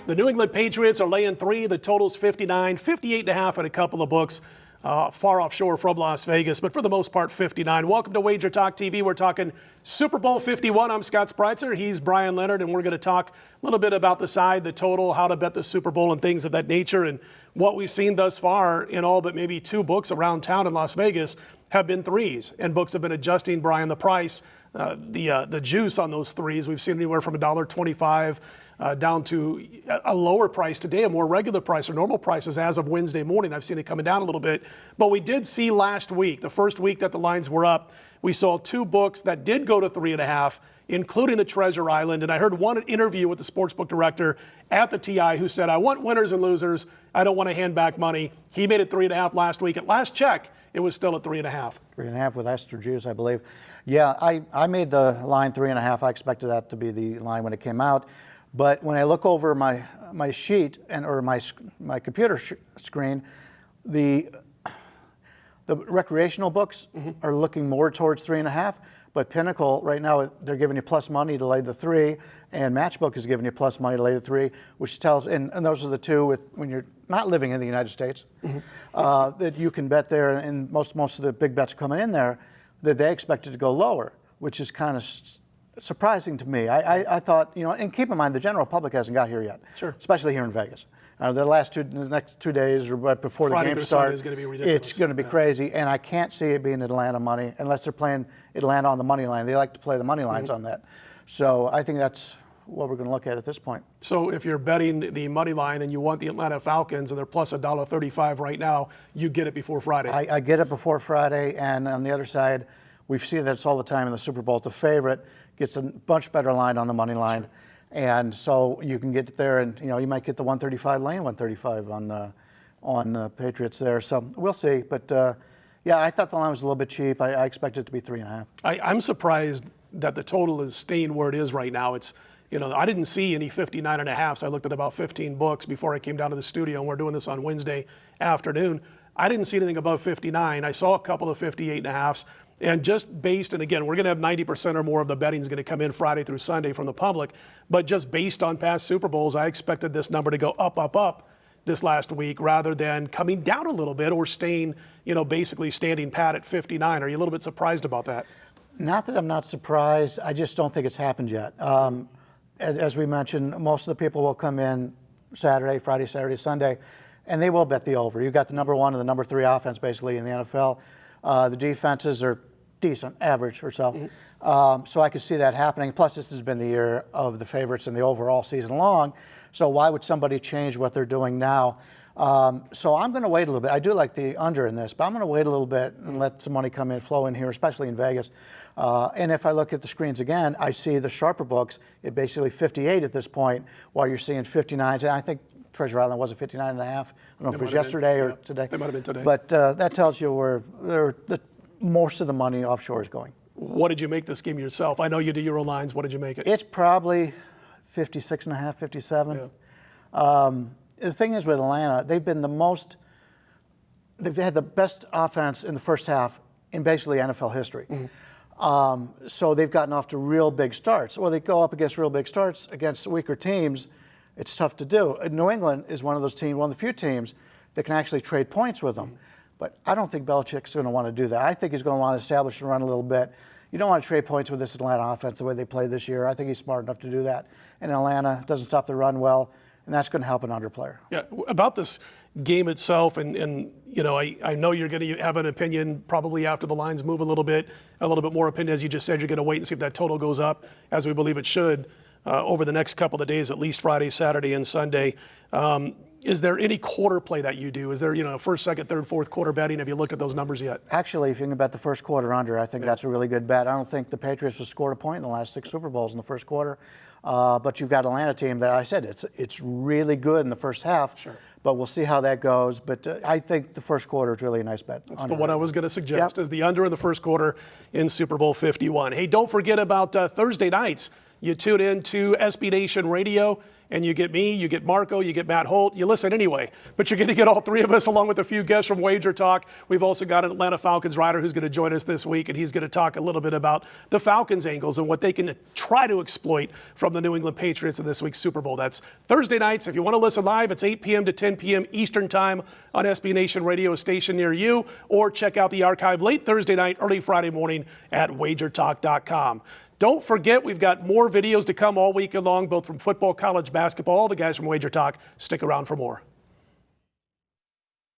The New England Patriots are laying 3. The total's 59, 58.5 in a couple of books. Far offshore from Las Vegas, but for the most part, 59. Welcome to WagerTalk TV. We're talking Super Bowl 51. I'm Scott Spreitzer. He's Bryan Leonard, and we're going to talk a little bit about the side, the total, how to bet the Super Bowl, and things of that nature. And what we've seen thus far in all but maybe 2 books around town in Las Vegas have been 3s, and books have been adjusting, Bryan, the price, the juice on those 3s. We've seen anywhere from $1.25 down to a lower price today, a more regular price or normal prices as of Wednesday morning. I've seen it coming down a little bit. But we did see last week, the first week that the lines were up, we saw 2 books that did go to 3.5, including the Treasure Island. And I heard one interview with the sportsbook director at the TI who said, I want winners and losers. I don't want to hand back money. He made it 3.5 last week. At last check, it was still at 3.5. 3.5 with extra juice, I believe. Yeah, I made the line 3.5. I expected that to be the line when it came out. But when I look over my sheet or my computer screen, the recreational books are looking more towards 3.5. But Pinnacle right now, they're giving you plus money to lay the 3, and Matchbook is giving you plus money to lay the 3, which tells and those are the 2 when you're not living in the United States that you can bet there, and most of the big bets coming in there that they expected to go lower, which is kind of surprising to me. I thought, and keep in mind, the general public hasn't got here yet, sure, especially here in Vegas. The next 2 days or right before Friday the game starts, is going to be ridiculous. It's going to be crazy, and I can't see it being Atlanta money unless they're playing Atlanta on the money line. They like to play the money lines on that. So I think that's what we're going to look at this point. So if you're betting the money line and you want the Atlanta Falcons and they're plus $1.35 right now, you get it before Friday. I get it before Friday, and on the other side, we've seen this all the time in the Super Bowl. The favorite gets a much better line on the money line. Sure. And so you can get there, and you might get the 135 lane, 135 on Patriots there. So we'll see. But yeah, I thought the line was a little bit cheap. I expected it to be 3.5. I'm surprised that the total is staying where it is right now. It's I didn't see any 59.5s. I looked at about 15 books before I came down to the studio, and we're doing this on Wednesday afternoon. I didn't see anything above 59. I saw a couple of 58.5s. And just based, and again, we're going to have 90% or more of the betting is going to come in Friday through Sunday from the public, but just based on past Super Bowls, I expected this number to go up this last week rather than coming down a little bit or staying, basically standing pat at 59. Are you a little bit surprised about that? Not that I'm not surprised. I just don't think it's happened yet. As we mentioned, most of the people will come in Friday, Saturday, Sunday, and they will bet the over. You've got the number 1 and the number 3 offense basically in the NFL. The defenses are decent, average or so. So I could see that happening. Plus, this has been the year of the favorites in the overall season long. So why would somebody change what they're doing now? So I'm going to wait a little bit. I do like the under in this, but I'm going to wait a little bit and let some money flow in here, especially in Vegas. And if I look at the screens again, I see the sharper books at basically 58 at this point, while you're seeing 59. And I think Treasure Island was a 59.5. I don't know if it was yesterday or today. It might have been today. But that tells you where most of the money offshore is going. What did you make this game yourself? I know you do your own lines. What did you make it? It's probably 56.5, 57. Yeah. The thing is with Atlanta, they've had the best offense in the first half in basically NFL history. So they've gotten off to real big starts. Or they go up against real big starts against weaker teams. It's tough to do. New England is one of those teams, one of the few teams that can actually trade points with them. But I don't think Belichick's going to want to do that. I think he's going to want to establish and run a little bit. You don't want to trade points with this Atlanta offense the way they played this year. I think he's smart enough to do that. And Atlanta doesn't stop the run well, and that's going to help an underplayer. Yeah, about this game itself, and I know you're going to have an opinion probably after the lines move a little bit more opinion. As you just said, you're going to wait and see if that total goes up, as we believe it should. Over the next couple of days, at least Friday, Saturday, and Sunday. Is there any quarter play that you do? Is there, first, second, third, fourth quarter betting? Have you looked at those numbers yet? Actually, if you can bet the first quarter under, I think that's a really good bet. I don't think the Patriots have scored a point in the last 6 Super Bowls in the first quarter. But you've got an Atlanta team that I said it's really good in the first half. Sure. But we'll see how that goes. But I think the first quarter is really a nice bet. That's the one I was going to suggest, is the under in the first quarter in Super Bowl 51. Hey, don't forget about Thursday nights. You tune in to SB Nation Radio and you get me, you get Marco, you get Matt Holt. You listen anyway, but you're going to get all three of us along with a few guests from Wager Talk. We've also got an Atlanta Falcons writer who's going to join us this week, and he's going to talk a little bit about the Falcons angles and what they can try to exploit from the New England Patriots in this week's Super Bowl. That's Thursday nights. If you want to listen live, it's 8 p.m. to 10 p.m. Eastern Time on SB Nation Radio, a station near you, or check out the archive late Thursday night, early Friday morning at WagerTalk.com. Don't forget, we've got more videos to come all week long, both from football, college basketball. All the guys from Wager Talk, stick around for more.